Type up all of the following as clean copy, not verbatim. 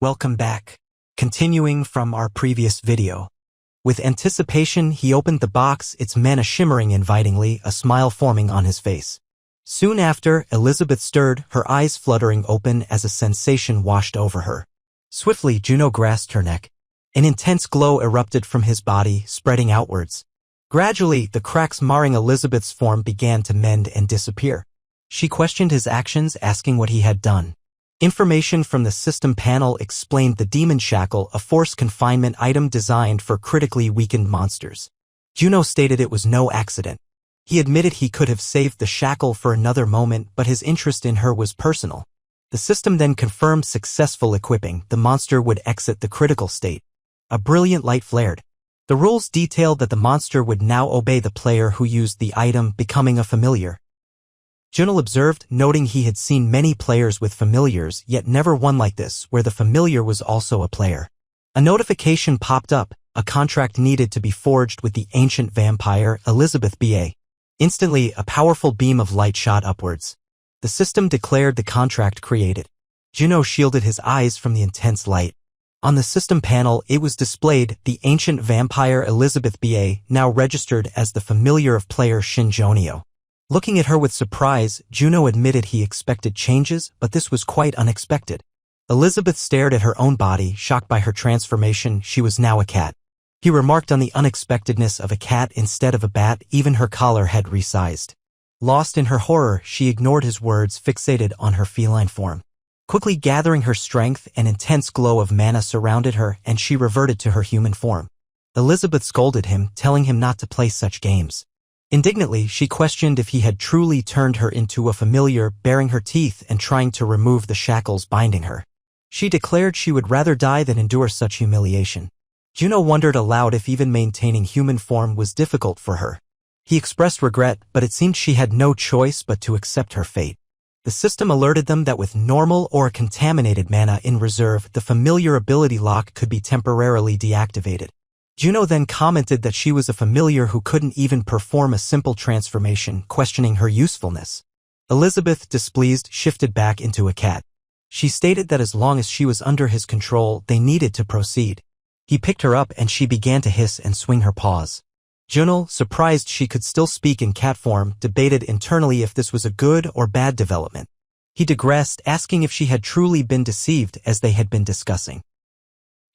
Welcome back. Continuing from our previous video. With anticipation, he opened the box, its mana shimmering invitingly, a smile forming on his face. Soon after, Elizabeth stirred, her eyes fluttering open as a sensation washed over her. Swiftly, Juno grasped her neck. An intense glow erupted from his body, spreading outwards. Gradually, the cracks marring Elizabeth's form began to mend and disappear. She questioned his actions, asking what he had done. Information from the system panel explained the Demon Shackle, a forced confinement item designed for critically weakened monsters. Juno stated it was no accident. He admitted he could have saved the shackle for another moment, but his interest in her was personal. The system then confirmed successful equipping. The monster would exit the critical state. A brilliant light flared. The rules detailed that the monster would now obey the player who used the item, becoming a familiar. Juno observed, noting he had seen many players with familiars, yet never one like this, where the familiar was also a player. A notification popped up, a contract needed to be forged with the ancient vampire, Elizabeth B.A. Instantly, a powerful beam of light shot upwards. The system declared the contract created. Juno shielded his eyes from the intense light. On the system panel, it was displayed, the ancient vampire Elizabeth B.A., now registered as the familiar of player Shin Joonseoh. Looking at her with surprise, Juno admitted he expected changes, but this was quite unexpected. Elizabeth stared at her own body, shocked by her transformation. She was now a cat. He remarked on the unexpectedness of a cat instead of a bat, even her collar had resized. Lost in her horror, she ignored his words, fixated on her feline form. Quickly gathering her strength, an intense glow of mana surrounded her, and she reverted to her human form. Elizabeth scolded him, telling him not to play such games. Indignantly, she questioned if he had truly turned her into a familiar, baring her teeth and trying to remove the shackles binding her. She declared she would rather die than endure such humiliation. Juno wondered aloud if even maintaining human form was difficult for her. He expressed regret, but it seemed she had no choice but to accept her fate. The system alerted them that with normal or contaminated mana in reserve, the familiar ability lock could be temporarily deactivated. Juno then commented that she was a familiar who couldn't even perform a simple transformation, questioning her usefulness. Elizabeth, displeased, shifted back into a cat. She stated that as long as she was under his control, they needed to proceed. He picked her up and she began to hiss and swing her paws. Juno, surprised she could still speak in cat form, debated internally if this was a good or bad development. He digressed, asking if she had truly been deceived as they had been discussing.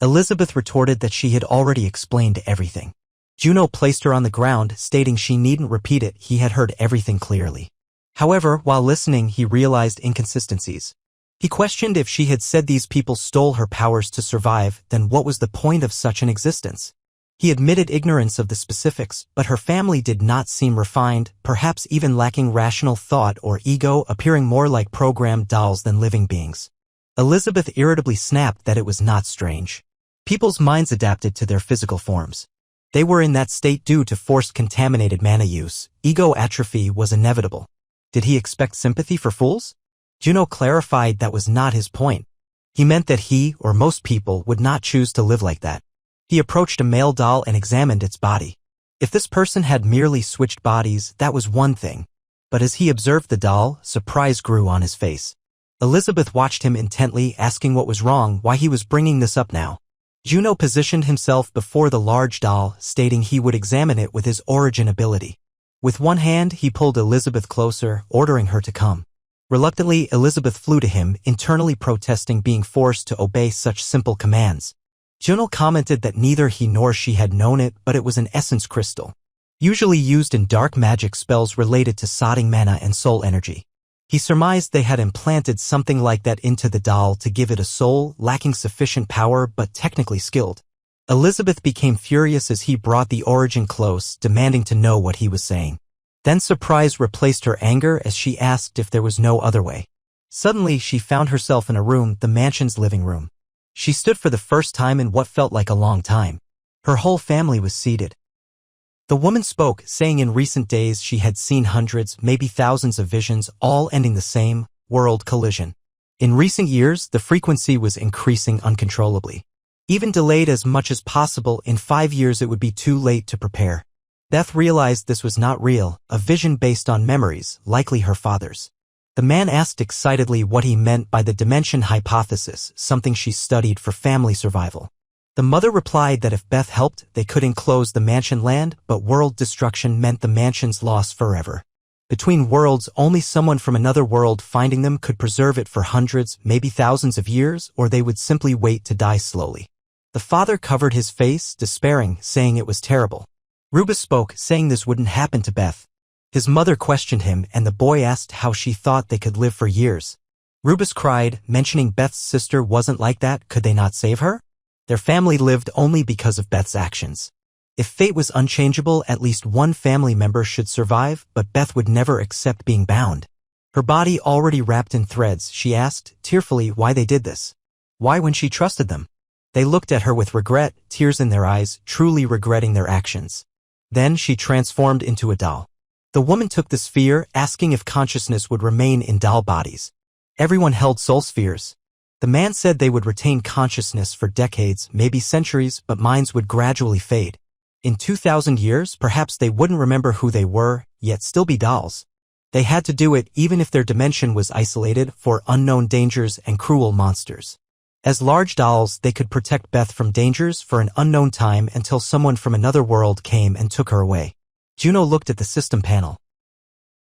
Elizabeth retorted that she had already explained everything. Juno placed her on the ground, stating she needn't repeat it, he had heard everything clearly. However, while listening, he realized inconsistencies. He questioned if she had said these people stole her powers to survive, then what was the point of such an existence? He admitted ignorance of the specifics, but her family did not seem refined, perhaps even lacking rational thought or ego, appearing more like programmed dolls than living beings. Elizabeth irritably snapped that it was not strange. People's minds adapted to their physical forms. They were in that state due to forced contaminated mana use. Ego atrophy was inevitable. Did he expect sympathy for fools? Juno clarified that was not his point. He meant that he, or most people, would not choose to live like that. He approached a male doll and examined its body. If this person had merely switched bodies, that was one thing. But as he observed the doll, surprise grew on his face. Elizabeth watched him intently, asking what was wrong, why he was bringing this up now. Juno positioned himself before the large doll, stating he would examine it with his origin ability. With one hand, he pulled Elizabeth closer, ordering her to come. Reluctantly, Elizabeth flew to him, internally protesting being forced to obey such simple commands. Juno commented that neither he nor she had known it, but it was an essence crystal, usually used in dark magic spells related to sodding mana and soul energy. He surmised they had implanted something like that into the doll to give it a soul, lacking sufficient power but technically skilled. Elizabeth became furious as he brought the origin close, demanding to know what he was saying. Then surprise replaced her anger as she asked if there was no other way. Suddenly, she found herself in a room, the mansion's living room. She stood for the first time in what felt like a long time. Her whole family was seated. The woman spoke, saying in recent days she had seen hundreds, maybe thousands of visions, all ending the same world collision. In recent years, the frequency was increasing uncontrollably. Even delayed as much as possible, in 5 years it would be too late to prepare. Beth realized this was not real, a vision based on memories, likely her father's. The man asked excitedly what he meant by the dimension hypothesis, something she studied for family survival. The mother replied that if Beth helped, they could enclose the mansion land, but world destruction meant the mansion's loss forever. Between worlds, only someone from another world finding them could preserve it for hundreds, maybe thousands of years, or they would simply wait to die slowly. The father covered his face, despairing, saying it was terrible. Rubus spoke, saying this wouldn't happen to Beth. His mother questioned him, and the boy asked how she thought they could live for years. Rubus cried, mentioning Beth's sister wasn't like that. Could they not save her? Their family lived only because of Beth's actions. If fate was unchangeable, at least one family member should survive, but Beth would never accept being bound. Her body already wrapped in threads, she asked, tearfully, why they did this. Why when she trusted them? They looked at her with regret, tears in their eyes, truly regretting their actions. Then she transformed into a doll. The woman took the sphere, asking if consciousness would remain in doll bodies. Everyone held soul spheres. The man said they would retain consciousness for decades, maybe centuries, but minds would gradually fade. In 2,000 years, perhaps they wouldn't remember who they were, yet still be dolls. They had to do it even if their dimension was isolated for unknown dangers and cruel monsters. As large dolls, they could protect Beth from dangers for an unknown time until someone from another world came and took her away. Juno looked at the system panel.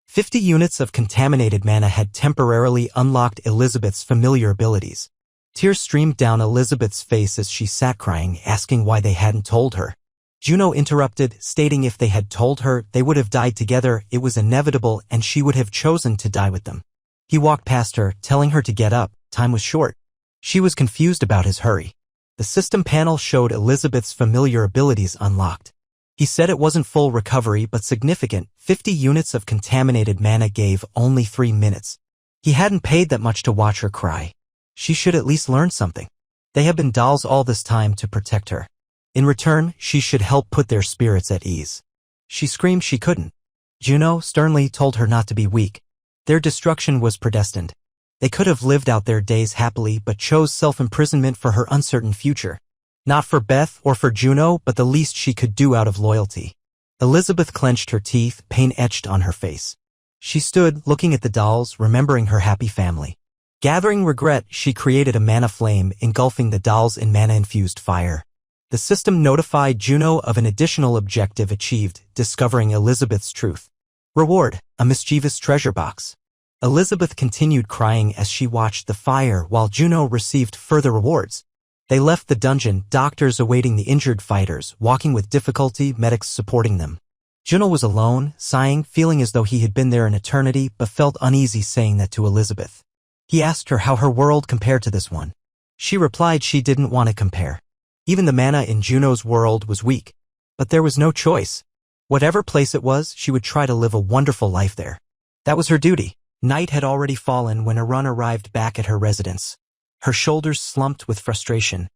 50 units of contaminated mana had temporarily unlocked Elizabeth's familiar abilities. Tears streamed down Elizabeth's face as she sat crying, asking why they hadn't told her. Juno interrupted, stating if they had told her, they would have died together, it was inevitable, and she would have chosen to die with them. He walked past her, telling her to get up, time was short. She was confused about his hurry. The system panel showed Elizabeth's familiar abilities unlocked. He said it wasn't full recovery but significant. 50 units of contaminated mana gave only 3 minutes. He hadn't paid that much to watch her cry. She should at least learn something. They have been dolls all this time to protect her. In return, she should help put their spirits at ease. She screamed she couldn't. Juno sternly told her not to be weak. Their destruction was predestined. They could have lived out their days happily but chose self-imprisonment for her uncertain future. Not for Beth or for Juno, but the least she could do out of loyalty. Elizabeth clenched her teeth, pain etched on her face. She stood, looking at the dolls, remembering her happy family. Gathering regret, she created a mana flame, engulfing the dolls in mana-infused fire. The system notified Juno of an additional objective achieved, discovering Elizabeth's truth. Reward, a mischievous treasure box. Elizabeth continued crying as she watched the fire while Juno received further rewards. They left the dungeon, doctors awaiting the injured fighters, walking with difficulty, medics supporting them. Juno was alone, sighing, feeling as though he had been there an eternity, but felt uneasy saying that to Elizabeth. He asked her how her world compared to this one. She replied she didn't want to compare. Even the mana in Juno's world was weak. But there was no choice. Whatever place it was, she would try to live a wonderful life there. That was her duty. Night had already fallen when Arun arrived back at her residence. Her shoulders slumped with frustration,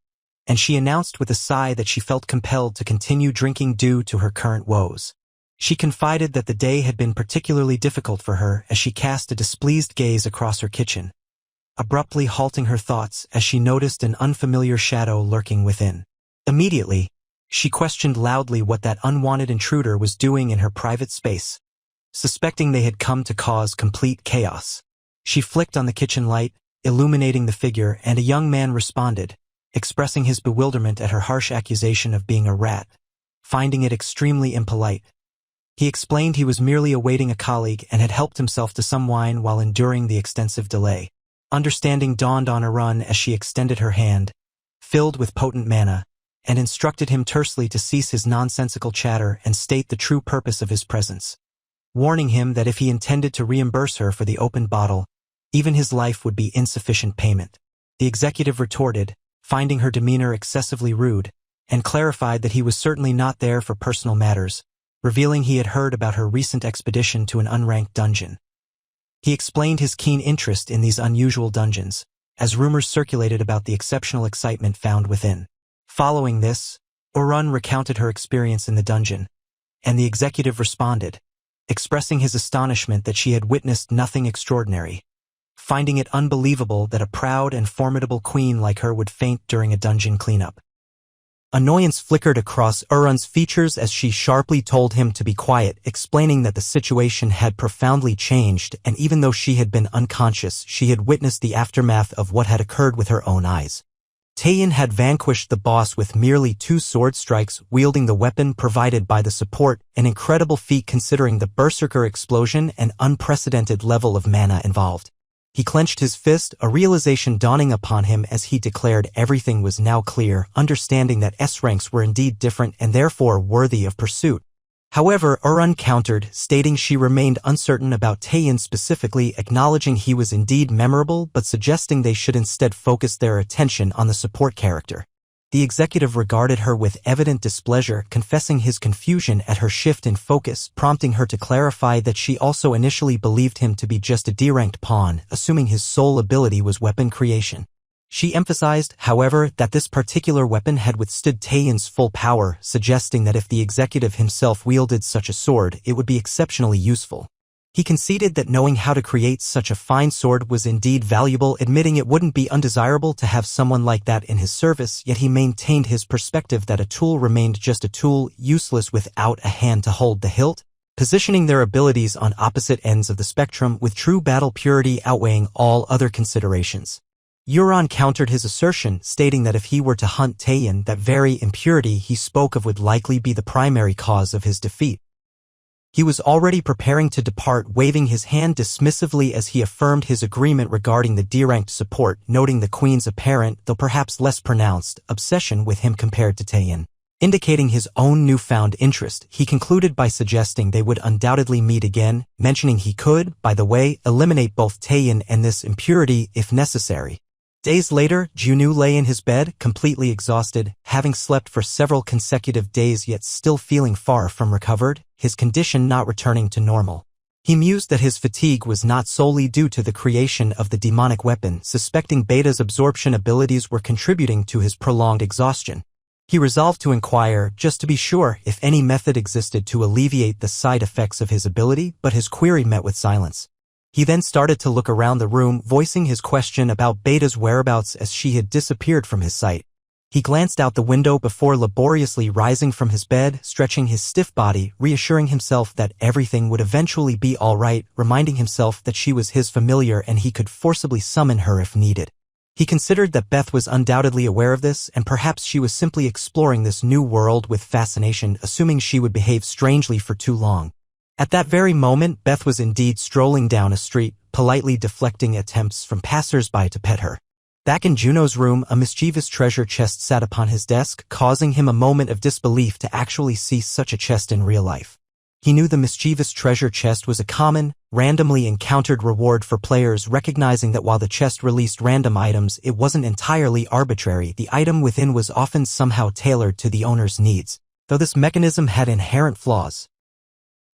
and she announced with a sigh that she felt compelled to continue drinking due to her current woes. She confided that the day had been particularly difficult for her as she cast a displeased gaze across her kitchen, abruptly halting her thoughts as she noticed an unfamiliar shadow lurking within. Immediately, she questioned loudly what that unwanted intruder was doing in her private space, suspecting they had come to cause complete chaos. She flicked on the kitchen light, illuminating the figure, and a young man responded, expressing his bewilderment at her harsh accusation of being a rat, finding it extremely impolite. He explained he was merely awaiting a colleague and had helped himself to some wine while enduring the extensive delay. Understanding dawned on Arun as she extended her hand, filled with potent mana, and instructed him tersely to cease his nonsensical chatter and state the true purpose of his presence, warning him that if he intended to reimburse her for the opened bottle, even his life would be insufficient payment. The executive retorted, finding her demeanor excessively rude, and clarified that he was certainly not there for personal matters, revealing he had heard about her recent expedition to an unranked dungeon. He explained his keen interest in these unusual dungeons, as rumors circulated about the exceptional excitement found within. Following this, Arun recounted her experience in the dungeon, and the executive responded, expressing his astonishment that she had witnessed nothing extraordinary, finding it unbelievable that a proud and formidable queen like her would faint during a dungeon cleanup. Annoyance flickered across Urun's features as she sharply told him to be quiet, explaining that the situation had profoundly changed, and even though she had been unconscious, she had witnessed the aftermath of what had occurred with her own eyes. Taeyin had vanquished the boss with merely 2 sword strikes, wielding the weapon provided by the support, an incredible feat considering the berserker explosion and unprecedented level of mana involved. He clenched his fist, a realization dawning upon him as he declared everything was now clear, understanding that S ranks were indeed different and therefore worthy of pursuit. However, Urun countered, stating she remained uncertain about Taeyin specifically, acknowledging he was indeed memorable but suggesting they should instead focus their attention on the support character. The executive regarded her with evident displeasure, confessing his confusion at her shift in focus, prompting her to clarify that she also initially believed him to be just a D-ranked pawn, assuming his sole ability was weapon creation. She emphasized, however, that this particular weapon had withstood Taeyin's full power, suggesting that if the executive himself wielded such a sword, it would be exceptionally useful. He conceded that knowing how to create such a fine sword was indeed valuable, admitting it wouldn't be undesirable to have someone like that in his service, yet he maintained his perspective that a tool remained just a tool, useless without a hand to hold the hilt, positioning their abilities on opposite ends of the spectrum, with true battle purity outweighing all other considerations. Euron countered his assertion, stating that if he were to hunt Taeyin, that very impurity he spoke of would likely be the primary cause of his defeat. He was already preparing to depart, waving his hand dismissively as he affirmed his agreement regarding the D-ranked support, noting the Queen's apparent, though perhaps less pronounced, obsession with him compared to Taeyin. Indicating his own newfound interest, he concluded by suggesting they would undoubtedly meet again, mentioning he could, by the way, eliminate both Taeyin and this impurity if necessary. Days later, Junwoo lay in his bed, completely exhausted, having slept for several consecutive days yet still feeling far from recovered, his condition not returning to normal. He mused that his fatigue was not solely due to the creation of the demonic weapon, suspecting Beta's absorption abilities were contributing to his prolonged exhaustion. He resolved to inquire, just to be sure, if any method existed to alleviate the side effects of his ability, but his query met with silence. He then started to look around the room, voicing his question about Beta's whereabouts as she had disappeared from his sight. He glanced out the window before laboriously rising from his bed, stretching his stiff body, reassuring himself that everything would eventually be all right, reminding himself that she was his familiar and he could forcibly summon her if needed. He considered that Beth was undoubtedly aware of this, and perhaps she was simply exploring this new world with fascination, assuming she would behave strangely for too long. At that very moment, Beth was indeed strolling down a street, politely deflecting attempts from passers-by to pet her. Back in Juno's room, a mischievous treasure chest sat upon his desk, causing him a moment of disbelief to actually see such a chest in real life. He knew the mischievous treasure chest was a common, randomly encountered reward for players, recognizing that while the chest released random items, it wasn't entirely arbitrary. The item within was often somehow tailored to the owner's needs, though this mechanism had inherent flaws.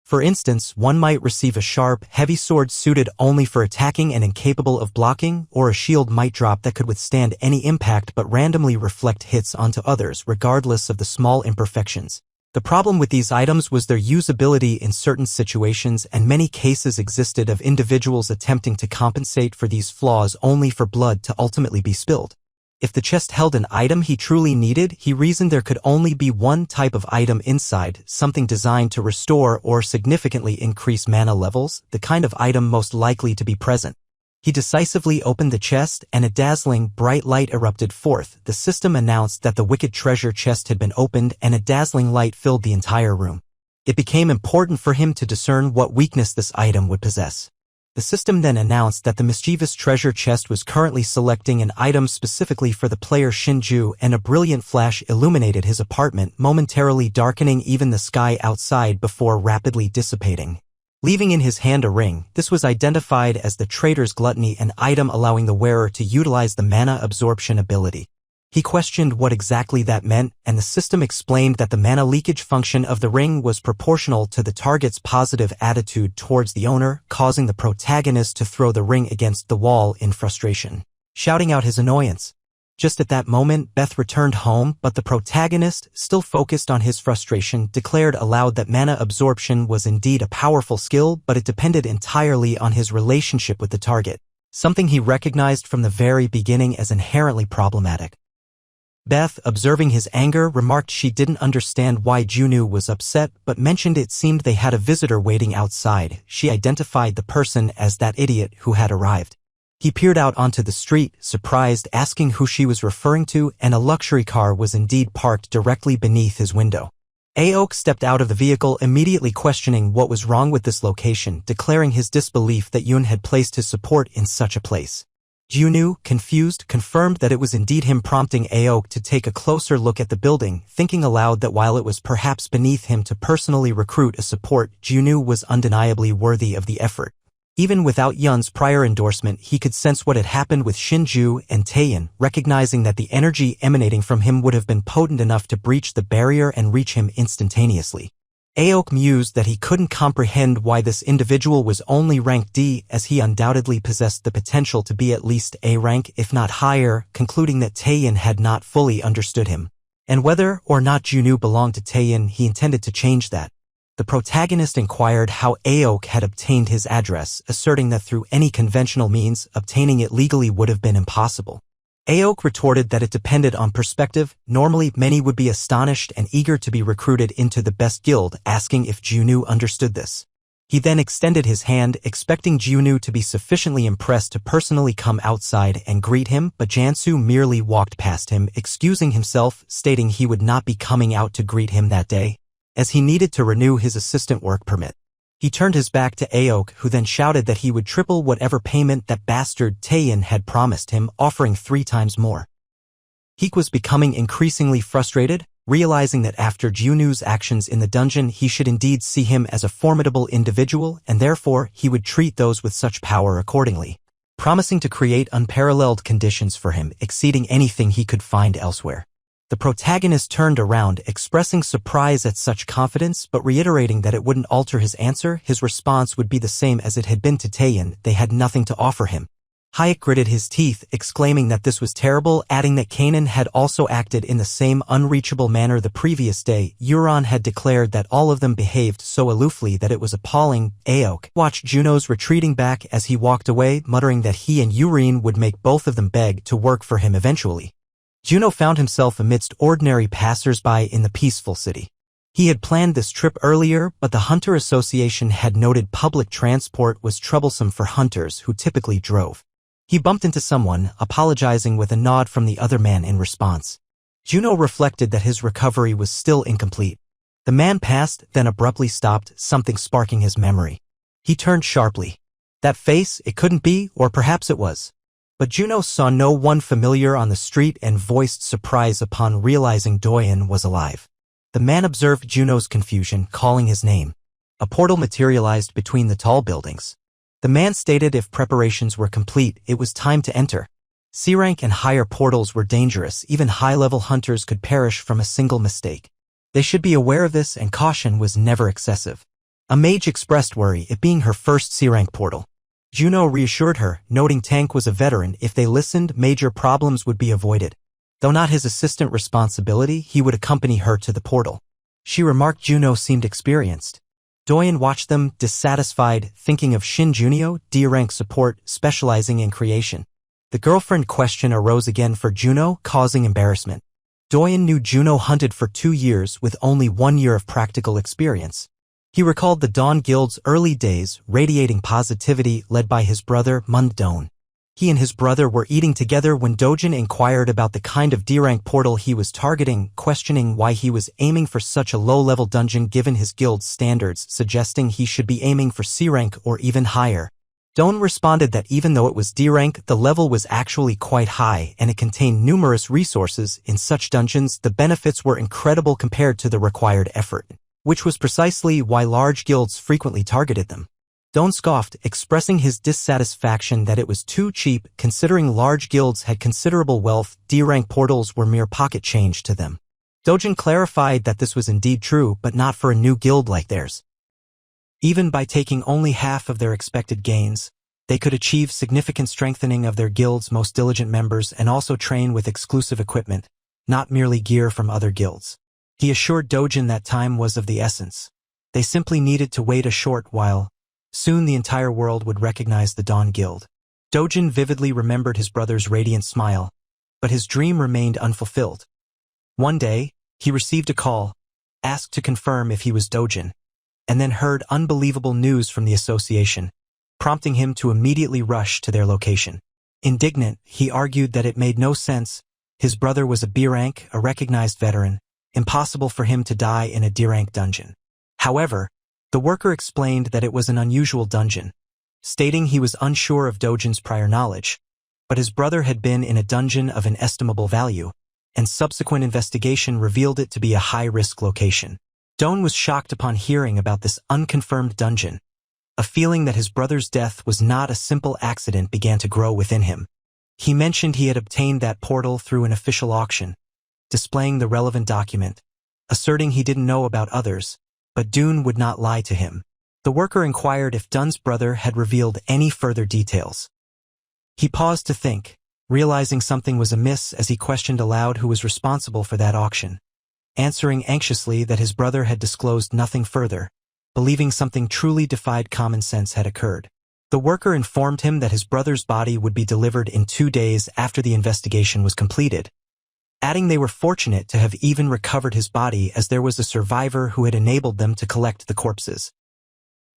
For instance, one might receive a sharp, heavy sword suited only for attacking and incapable of blocking, or a shield might drop that could withstand any impact but randomly reflect hits onto others, regardless of the small imperfections. The problem with these items was their usability in certain situations, and many cases existed of individuals attempting to compensate for these flaws only for blood to ultimately be spilled. If the chest held an item he truly needed, he reasoned there could only be one type of item inside, something designed to restore or significantly increase mana levels, the kind of item most likely to be present. He decisively opened the chest, and a dazzling, bright light erupted forth. The system announced that the wicked treasure chest had been opened, and a dazzling light filled the entire room. It became important for him to discern what weakness this item would possess. The system then announced that the mischievous treasure chest was currently selecting an item specifically for the player Shin Joonseoh, and a brilliant flash illuminated his apartment, momentarily darkening even the sky outside before rapidly dissipating. Leaving in his hand a ring, this was identified as the Traitor's Gluttony, an item allowing the wearer to utilize the mana absorption ability. He questioned what exactly that meant, and the system explained that the mana leakage function of the ring was proportional to the target's positive attitude towards the owner, causing the protagonist to throw the ring against the wall in frustration, shouting out his annoyance. Just at that moment, Beth returned home, but the protagonist, still focused on his frustration, declared aloud that mana absorption was indeed a powerful skill, but it depended entirely on his relationship with the target, something he recognized from the very beginning as inherently problematic. Beth, observing his anger, remarked she didn't understand why Junwoo was upset but mentioned it seemed they had a visitor waiting outside. She identified the person as that idiot who had arrived. He peered out onto the street, surprised, asking who she was referring to, and a luxury car was indeed parked directly beneath his window. Aok stepped out of the vehicle, immediately questioning what was wrong with this location, declaring his disbelief that Yoon had placed his support in such a place. Junwoo, confused, confirmed that it was indeed him, prompting Aok to take a closer look at the building, thinking aloud that while it was perhaps beneath him to personally recruit a support, Junwoo was undeniably worthy of the effort. Even without Yun's prior endorsement, he could sense what had happened with Shin Joonseoh and Taeyeon, recognizing that the energy emanating from him would have been potent enough to breach the barrier and reach him instantaneously. Aok mused that he couldn't comprehend why this individual was only rank D, as he undoubtedly possessed the potential to be at least A rank, if not higher, concluding that Taeyeon had not fully understood him. And whether or not Junwoo belonged to Taeyeon, he intended to change that. The protagonist inquired how Aok had obtained his address, asserting that through any conventional means, obtaining it legally would have been impossible. Aok retorted that it depended on perspective. Normally, many would be astonished and eager to be recruited into the best guild, asking if Junwoo understood this. He then extended his hand, expecting Junwoo to be sufficiently impressed to personally come outside and greet him, but Jansu merely walked past him, excusing himself, stating he would not be coming out to greet him that day, as he needed to renew his assistant work permit. He turned his back to Aok, who then shouted that he would triple whatever payment that bastard Taeyeon had promised him, offering 3 times more. He was becoming increasingly frustrated, realizing that after Junwoo's actions in the dungeon he should indeed see him as a formidable individual, and therefore he would treat those with such power accordingly, promising to create unparalleled conditions for him, exceeding anything he could find elsewhere. The protagonist turned around, expressing surprise at such confidence but reiterating that it wouldn't alter his answer. His response would be the same as it had been to Taeyeon. They had nothing to offer him. Hayek gritted his teeth, exclaiming that this was terrible, adding that Kanan had also acted in the same unreachable manner the previous day. Euron had declared that all of them behaved so aloofly that it was appalling. Aok watched Junwoo's retreating back as he walked away, muttering that he and Yurin would make both of them beg to work for him eventually. Junwoo found himself amidst ordinary passers-by in the peaceful city. He had planned this trip earlier, but the Hunter Association had noted public transport was troublesome for hunters who typically drove. He bumped into someone, apologizing with a nod from the other man in response. Junwoo reflected that his recovery was still incomplete. The man passed, then abruptly stopped, something sparking his memory. He turned sharply. That face, it couldn't be, or perhaps it was. But Junwoo saw no one familiar on the street and voiced surprise upon realizing Doyen was alive. The man observed Junwoo's confusion, calling his name. A portal materialized between the tall buildings. The man stated if preparations were complete, it was time to enter. C-rank and higher portals were dangerous. Even high-level hunters could perish from a single mistake. They should be aware of this, and caution was never excessive. A mage expressed worry, it being her first C-rank portal. Junwoo reassured her, noting Tank was a veteran. If they listened, major problems would be avoided. Though not his assistant responsibility, he would accompany her to the portal. She remarked Junwoo seemed experienced. Doyen watched them, dissatisfied, thinking of Shin Joonseoh, D-rank support, specializing in creation. The girlfriend question arose again for Junwoo, causing embarrassment. Doyen knew Junwoo hunted for 2 years with only 1 year of practical experience. He recalled the Dawn Guild's early days, radiating positivity, led by his brother, Mundon. He and his brother were eating together when Dojin inquired about the kind of D-rank portal he was targeting, questioning why he was aiming for such a low-level dungeon given his guild's standards, suggesting he should be aiming for C-rank or even higher. Don responded that even though it was D-rank, the level was actually quite high and it contained numerous resources. In such dungeons, the benefits were incredible compared to the required effort, which was precisely why large guilds frequently targeted them. Don scoffed, expressing his dissatisfaction that it was too cheap considering large guilds had considerable wealth. D-rank portals were mere pocket change to them. Dojin clarified that this was indeed true, but not for a new guild like theirs. Even by taking only half of their expected gains, they could achieve significant strengthening of their guild's most diligent members and also train with exclusive equipment, not merely gear from other guilds. He assured Dojin that time was of the essence. They simply needed to wait a short while. Soon the entire world would recognize the Dawn Guild. Dojin vividly remembered his brother's radiant smile, but his dream remained unfulfilled. One day, he received a call, asked to confirm if he was Dojin, and then heard unbelievable news from the association, prompting him to immediately rush to their location. Indignant, he argued that it made no sense. His brother was a B-rank, a recognized veteran, impossible for him to die in a D-rank dungeon. However, the worker explained that it was an unusual dungeon, stating he was unsure of Dojin's prior knowledge, but his brother had been in a dungeon of inestimable value, and subsequent investigation revealed it to be a high-risk location. Don was shocked upon hearing about this unconfirmed dungeon. A feeling that his brother's death was not a simple accident began to grow within him. He mentioned he had obtained that portal through an official auction, displaying the relevant document, asserting he didn't know about others, but Dune would not lie to him. The worker inquired if Dun's brother had revealed any further details. He paused to think, realizing something was amiss as he questioned aloud who was responsible for that auction, answering anxiously that his brother had disclosed nothing further, believing something truly defied common sense had occurred. The worker informed him that his brother's body would be delivered in 2 days after the investigation was completed, adding they were fortunate to have even recovered his body as there was a survivor who had enabled them to collect the corpses.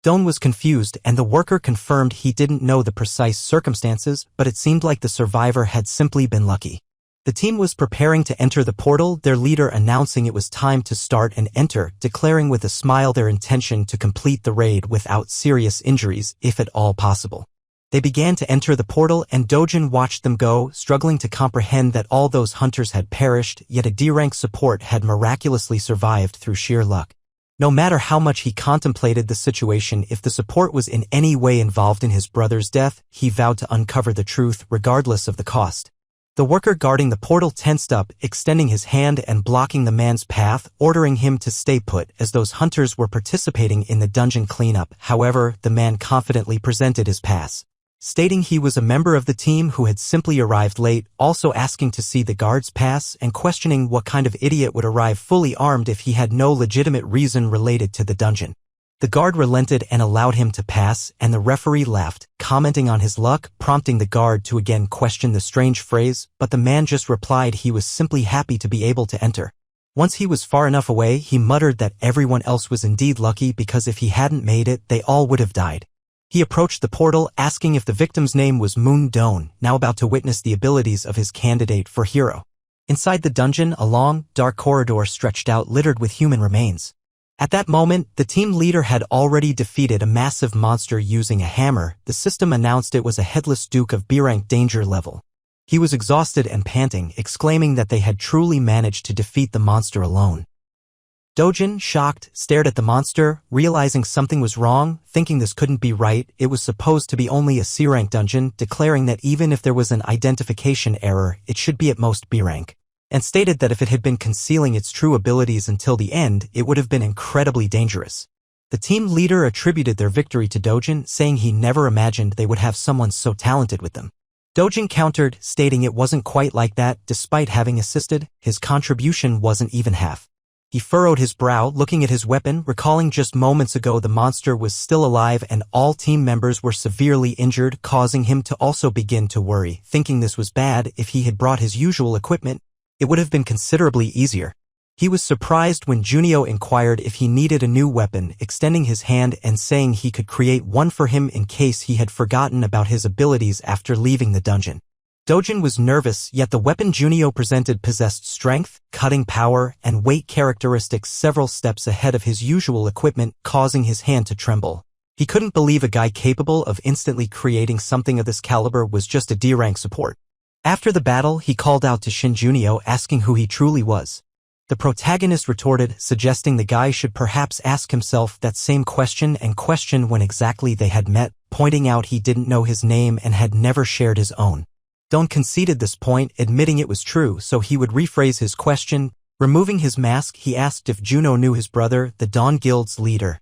Don was confused, and the worker confirmed he didn't know the precise circumstances, but it seemed like the survivor had simply been lucky. The team was preparing to enter the portal, their leader announcing it was time to start and enter, declaring with a smile their intention to complete the raid without serious injuries, if at all possible. They began to enter the portal, and Dojin watched them go, struggling to comprehend that all those hunters had perished, yet a D-rank support had miraculously survived through sheer luck. No matter how much he contemplated the situation, if the support was in any way involved in his brother's death, he vowed to uncover the truth regardless of the cost. The worker guarding the portal tensed up, extending his hand and blocking the man's path, ordering him to stay put as those hunters were participating in the dungeon cleanup. However, the man confidently presented his pass, stating he was a member of the team who had simply arrived late, also asking to see the guard's pass and questioning what kind of idiot would arrive fully armed if he had no legitimate reason related to the dungeon. The guard relented and allowed him to pass, and the referee laughed, commenting on his luck, prompting the guard to again question the strange phrase, but the man just replied he was simply happy to be able to enter. Once he was far enough away, he muttered that everyone else was indeed lucky because if he hadn't made it, they all would have died. He approached the portal, asking if the victim's name was Moon Don, now about to witness the abilities of his candidate for hero. Inside the dungeon, a long, dark corridor stretched out littered with human remains. At that moment, the team leader had already defeated a massive monster using a hammer. The system announced it was a headless duke of B-rank danger level. He was exhausted and panting, exclaiming that they had truly managed to defeat the monster alone. Dojin, shocked, stared at the monster, realizing something was wrong, thinking this couldn't be right. It was supposed to be only a C-rank dungeon, declaring that even if there was an identification error, it should be at most B-rank, and stated that if it had been concealing its true abilities until the end, it would have been incredibly dangerous. The team leader attributed their victory to Dojin, saying he never imagined they would have someone so talented with them. Dojin countered, stating it wasn't quite like that. Despite having assisted, his contribution wasn't even half. He furrowed his brow, looking at his weapon, recalling just moments ago the monster was still alive and all team members were severely injured, causing him to also begin to worry, thinking this was bad. If he had brought his usual equipment, it would have been considerably easier. He was surprised when Joonseoh inquired if he needed a new weapon, extending his hand and saying he could create one for him in case he had forgotten about his abilities after leaving the dungeon. Dojin was nervous, yet the weapon Joonseoh presented possessed strength, cutting power, and weight characteristics several steps ahead of his usual equipment, causing his hand to tremble. He couldn't believe a guy capable of instantly creating something of this caliber was just a D-rank support. After the battle, he called out to Shin Joonseoh, asking who he truly was. The protagonist retorted, suggesting the guy should perhaps ask himself that same question and question when exactly they had met, pointing out he didn't know his name and had never shared his own. Don conceded this point, admitting it was true, so he would rephrase his question. Removing his mask, he asked if Joonseoh knew his brother, the Dawn Guild's leader.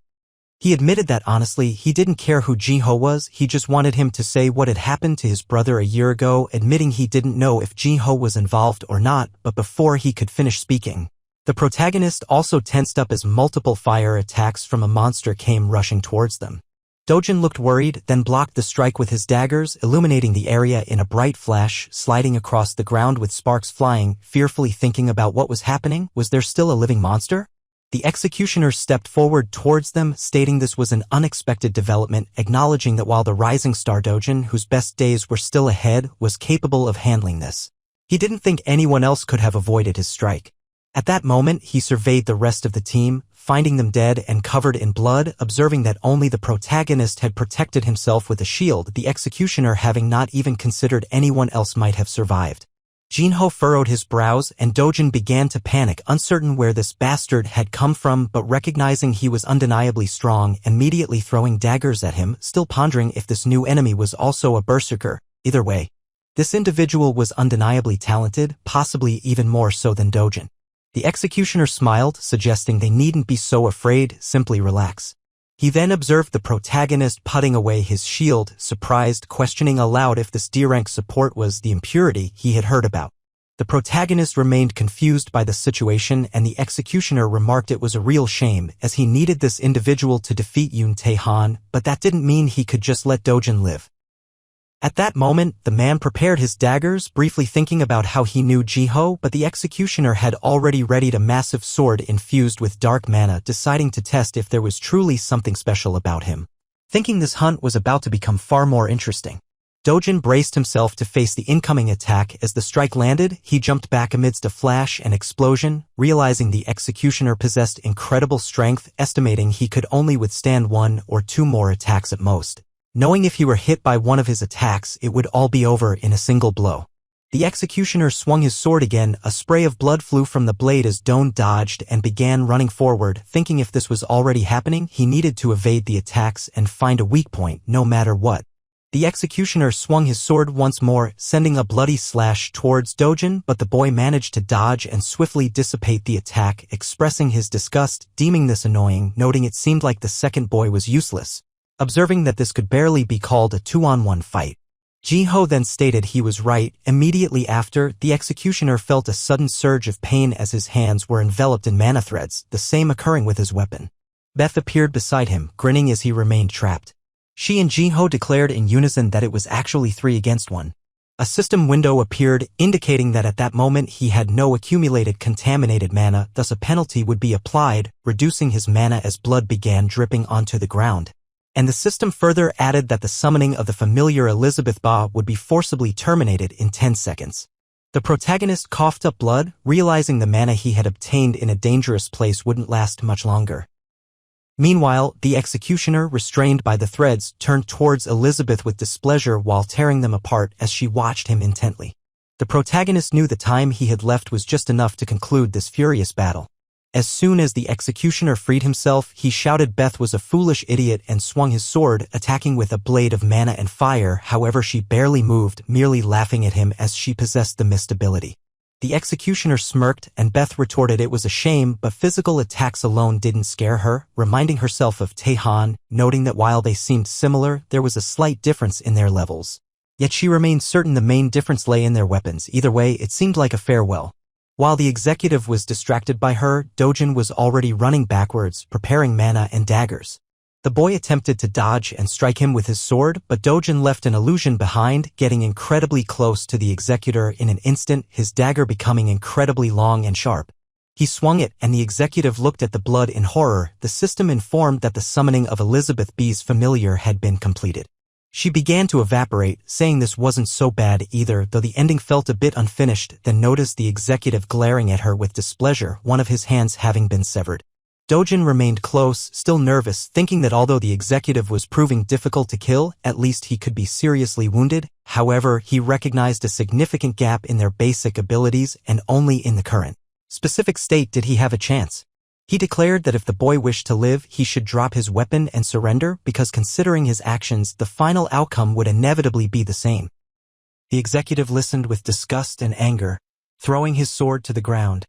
He admitted that honestly, he didn't care who Jiho was, he just wanted him to say what had happened to his brother a year ago, admitting he didn't know if Jiho was involved or not, but before he could finish speaking, the protagonist also tensed up as multiple fire attacks from a monster came rushing towards them. Dojin looked worried, then blocked the strike with his daggers, illuminating the area in a bright flash, sliding across the ground with sparks flying, fearfully thinking about what was happening. Was there still a living monster? The executioner stepped forward towards them, stating this was an unexpected development, acknowledging that while the rising star Dojin, whose best days were still ahead, was capable of handling this. He didn't think anyone else could have avoided his strike. At that moment, he surveyed the rest of the team, finding them dead and covered in blood, observing that only the protagonist had protected himself with a shield, the executioner having not even considered anyone else might have survived. Jinho furrowed his brows and Dojin began to panic, uncertain where this bastard had come from, but recognizing he was undeniably strong, immediately throwing daggers at him, still pondering if this new enemy was also a berserker. Either way, this individual was undeniably talented, possibly even more so than Dojin. The executioner smiled, suggesting they needn't be so afraid, simply relax. He then observed the protagonist putting away his shield, surprised, questioning aloud if this D-rank support was the impurity he had heard about. The protagonist remained confused by the situation and the executioner remarked it was a real shame as he needed this individual to defeat Yoon Tae-han, but that didn't mean he could just let Dojin live. At that moment, the man prepared his daggers, briefly thinking about how he knew Jiho, but the executioner had already readied a massive sword infused with dark mana, deciding to test if there was truly something special about him. Thinking this hunt was about to become far more interesting, Dojin braced himself to face the incoming attack. As the strike landed, he jumped back amidst a flash and explosion, realizing the executioner possessed incredible strength, estimating he could only withstand 1 or 2 more attacks at most. Knowing if he were hit by one of his attacks, it would all be over in a single blow. The executioner swung his sword again, a spray of blood flew from the blade as Don dodged and began running forward, thinking if this was already happening, he needed to evade the attacks and find a weak point, no matter what. The executioner swung his sword once more, sending a bloody slash towards Dojin, but the boy managed to dodge and swiftly dissipate the attack, expressing his disgust, deeming this annoying, noting it seemed like the second boy was useless. Observing that this could barely be called a 2-on-1 fight. Jiho then stated he was right. Immediately after, the executioner felt a sudden surge of pain as his hands were enveloped in mana threads, the same occurring with his weapon. Beth appeared beside him, grinning as he remained trapped. She and Jiho declared in unison that it was actually 3 against 1. A system window appeared, indicating that at that moment he had no accumulated contaminated mana, thus a penalty would be applied, reducing his mana as blood began dripping onto the ground. And the system further added that the summoning of the familiar Elizabeth Ba would be forcibly terminated in 10 seconds. The protagonist coughed up blood, realizing the mana he had obtained in a dangerous place wouldn't last much longer. Meanwhile, the executioner, restrained by the threads, turned towards Elizabeth with displeasure while tearing them apart as she watched him intently. The protagonist knew the time he had left was just enough to conclude this furious battle. As soon as the executioner freed himself, he shouted Beth was a foolish idiot and swung his sword, attacking with a blade of mana and fire. However, she barely moved, merely laughing at him as she possessed the mist ability. The executioner smirked and Beth retorted it was a shame, but physical attacks alone didn't scare her, reminding herself of Tae-han, noting that while they seemed similar, there was a slight difference in their levels. Yet she remained certain the main difference lay in their weapons. Either way, it seemed like a farewell. While the executive was distracted by her, Dojin was already running backwards, preparing mana and daggers. The boy attempted to dodge and strike him with his sword, but Dojin left an illusion behind, getting incredibly close to the executor in an instant, his dagger becoming incredibly long and sharp. He swung it, and the executive looked at the blood in horror. The system informed that the summoning of Elizabeth B's familiar had been completed. She began to evaporate, saying this wasn't so bad either, though the ending felt a bit unfinished, then noticed the executive glaring at her with displeasure, one of his hands having been severed. Dojin remained close, still nervous, thinking that although the executive was proving difficult to kill, at least he could be seriously wounded. However, he recognized a significant gap in their basic abilities, and only in the current specific state did he have a chance. He declared that if the boy wished to live, he should drop his weapon and surrender, because considering his actions, the final outcome would inevitably be the same. The executive listened with disgust and anger, throwing his sword to the ground,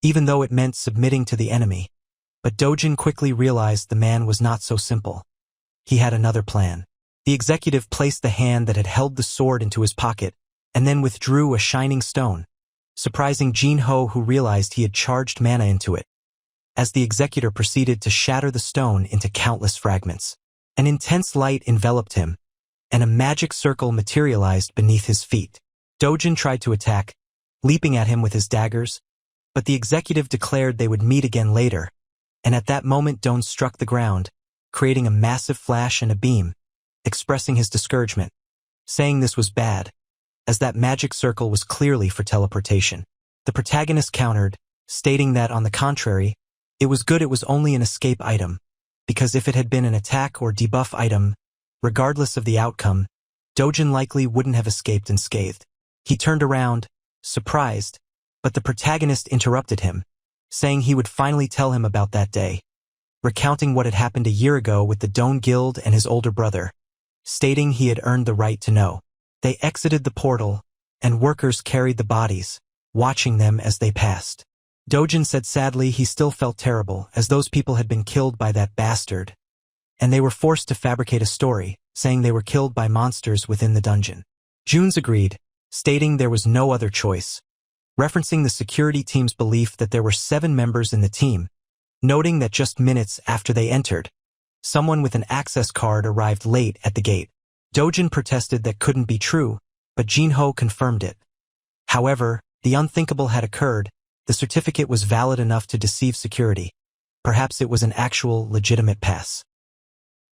even though it meant submitting to the enemy. But Dojin quickly realized the man was not so simple. He had another plan. The executive placed the hand that had held the sword into his pocket, and then withdrew a shining stone, surprising Jinho, who realized he had charged mana into it. As the executor proceeded to shatter the stone into countless fragments, An intense light enveloped him, and a magic circle materialized beneath his feet. Dojin tried to attack, leaping at him with his daggers, but the executive declared they would meet again later, and at that moment Don struck the ground, creating a massive flash and a beam, expressing his discouragement, saying this was bad, as that magic circle was clearly for teleportation. The protagonist countered, stating that, on the contrary, it was good it was only an escape item, because if it had been an attack or debuff item, regardless of the outcome, Dojin likely wouldn't have escaped unscathed. He turned around, surprised, but the protagonist interrupted him, saying he would finally tell him about that day, recounting what had happened a year ago with the Don Guild and his older brother, stating he had earned the right to know. They exited the portal, and workers carried the bodies, watching them as they passed. Dojin said sadly he still felt terrible, as those people had been killed by that bastard, and they were forced to fabricate a story, saying they were killed by monsters within the dungeon. Junes agreed, stating there was no other choice, referencing the security team's belief that there were 7 members in the team, noting that just minutes after they entered, someone with an access card arrived late at the gate. Dojin protested that couldn't be true, but Jinho confirmed it. However, the unthinkable had occurred. The certificate was valid enough to deceive security. Perhaps it was an actual, legitimate pass.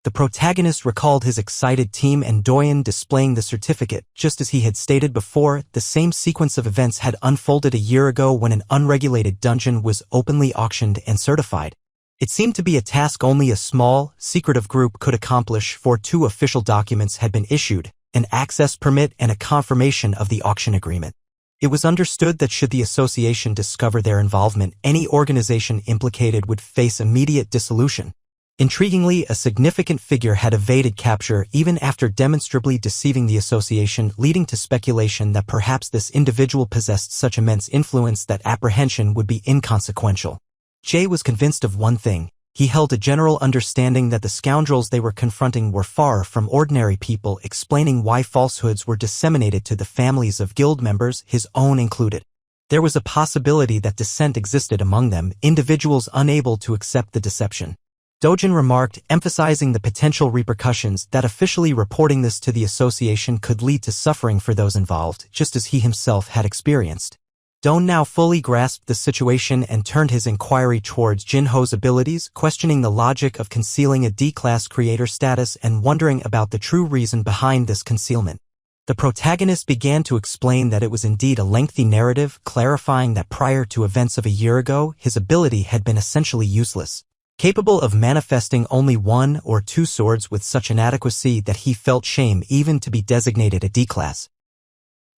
The protagonist recalled his excited team and Doyen displaying the certificate. Just as he had stated before, the same sequence of events had unfolded a year ago when an unregulated dungeon was openly auctioned and certified. It seemed to be a task only a small, secretive group could accomplish, for 2 official documents had been issued, an access permit and a confirmation of the auction agreement. It was understood that should the association discover their involvement, any organization implicated would face immediate dissolution. Intriguingly, a significant figure had evaded capture even after demonstrably deceiving the association, leading to speculation that perhaps this individual possessed such immense influence that apprehension would be inconsequential. Jay was convinced of one thing. He held a general understanding that the scoundrels they were confronting were far from ordinary people, explaining why falsehoods were disseminated to the families of guild members, his own included. There was a possibility that dissent existed among them, individuals unable to accept the deception. Dojin remarked, emphasizing the potential repercussions that officially reporting this to the association could lead to suffering for those involved, just as he himself had experienced. Don now fully grasped the situation and turned his inquiry towards Jinho's abilities, questioning the logic of concealing a D-class creator status and wondering about the true reason behind this concealment. The protagonist began to explain that it was indeed a lengthy narrative, clarifying that prior to events of a year ago, his ability had been essentially useless, capable of manifesting only 1 or 2 swords with such inadequacy that he felt shame even to be designated a D-class.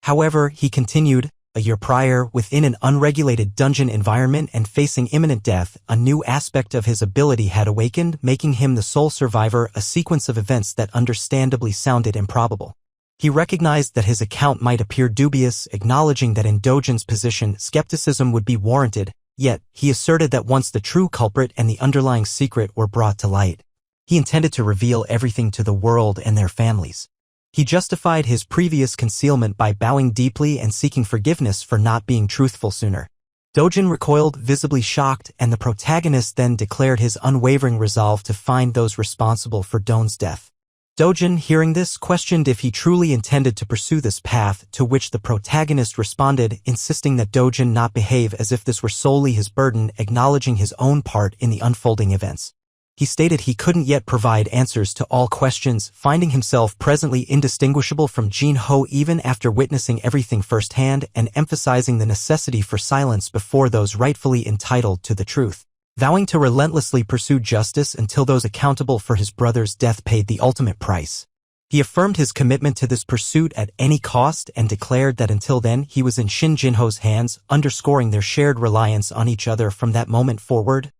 However, he continued, a year prior, within an unregulated dungeon environment and facing imminent death, a new aspect of his ability had awakened, making him the sole survivor, a sequence of events that understandably sounded improbable. He recognized that his account might appear dubious, acknowledging that in Dojin's position, skepticism would be warranted, yet, he asserted that once the true culprit and the underlying secret were brought to light, he intended to reveal everything to the world and their families. He justified his previous concealment by bowing deeply and seeking forgiveness for not being truthful sooner. Dojin recoiled, visibly shocked, and the protagonist then declared his unwavering resolve to find those responsible for Don's death. Dojin, hearing this, questioned if he truly intended to pursue this path, to which the protagonist responded, insisting that Dojin not behave as if this were solely his burden, acknowledging his own part in the unfolding events. He stated he couldn't yet provide answers to all questions, finding himself presently indistinguishable from Jinho even after witnessing everything firsthand, and emphasizing the necessity for silence before those rightfully entitled to the truth. Vowing to relentlessly pursue justice until those accountable for his brother's death paid the ultimate price. He affirmed his commitment to this pursuit at any cost and declared that until then he was in Shin Jinho's hands, underscoring their shared reliance on each other from that moment forward.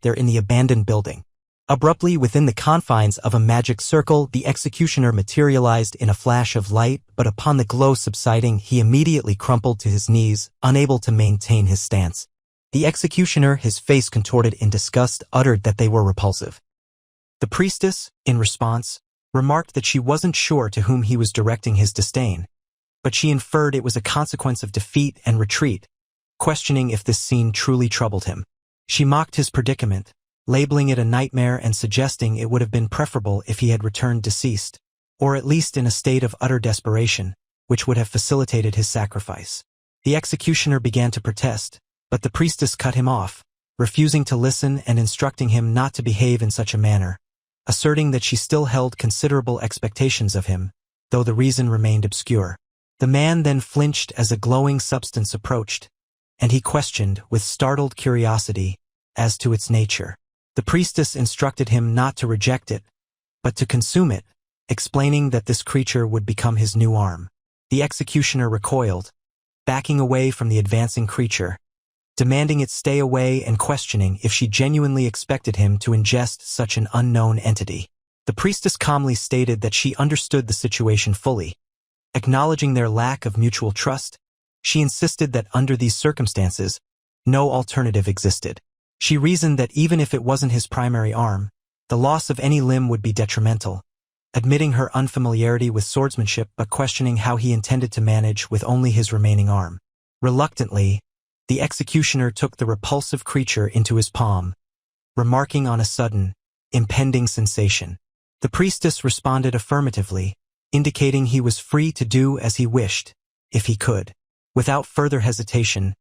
They're in the abandoned building. Abruptly, within the confines of a magic circle, the executioner materialized in a flash of light, but upon the glow subsiding, he immediately crumpled to his knees, unable to maintain his stance. The executioner, his face contorted in disgust, uttered that they were repulsive. The priestess, in response, remarked that she wasn't sure to whom he was directing his disdain, but she inferred it was a consequence of defeat and retreat, questioning if this scene truly troubled him. She mocked his predicament, labeling it a nightmare and suggesting it would have been preferable if he had returned deceased, or at least in a state of utter desperation, which would have facilitated his sacrifice. The executioner began to protest, but the priestess cut him off, refusing to listen and instructing him not to behave in such a manner, asserting that she still held considerable expectations of him, though the reason remained obscure. The man then flinched as a glowing substance approached, and he questioned with startled curiosity as to its nature. The priestess instructed him not to reject it, but to consume it, explaining that this creature would become his new arm. The executioner recoiled, backing away from the advancing creature, demanding it stay away and questioning if she genuinely expected him to ingest such an unknown entity. The priestess calmly stated that she understood the situation fully. Acknowledging their lack of mutual trust, she insisted that under these circumstances, no alternative existed. She reasoned that even if it wasn't his primary arm, the loss of any limb would be detrimental, admitting her unfamiliarity with swordsmanship but questioning how he intended to manage with only his remaining arm. Reluctantly, the executioner took the repulsive creature into his palm, remarking on a sudden, impending sensation. The priestess responded affirmatively, indicating he was free to do as he wished, if he could. Without further hesitation,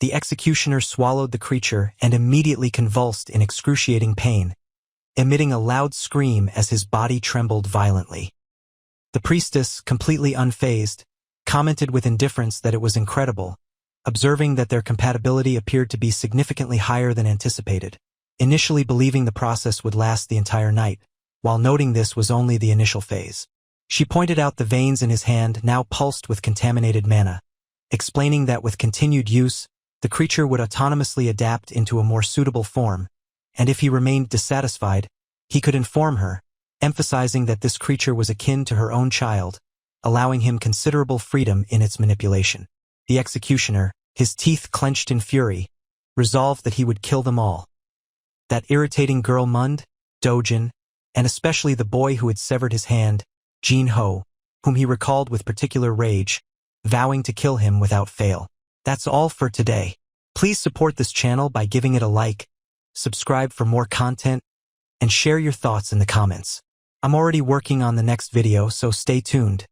the executioner swallowed the creature and immediately convulsed in excruciating pain, emitting a loud scream as his body trembled violently. The priestess, completely unfazed, commented with indifference that it was incredible, observing that their compatibility appeared to be significantly higher than anticipated, initially believing the process would last the entire night, while noting this was only the initial phase. She pointed out the veins in his hand now pulsed with contaminated mana, explaining that with continued use, the creature would autonomously adapt into a more suitable form, and if he remained dissatisfied, he could inform her, emphasizing that this creature was akin to her own child, allowing him considerable freedom in its manipulation. The executioner, his teeth clenched in fury, resolved that he would kill them all. That irritating girl Mund, Dojin, and especially the boy who had severed his hand, Jin Ho, whom he recalled with particular rage, vowing to kill him without fail. That's all for today. Please support this channel by giving it a like, subscribe for more content, and share your thoughts in the comments. I'm already working on the next video, so stay tuned.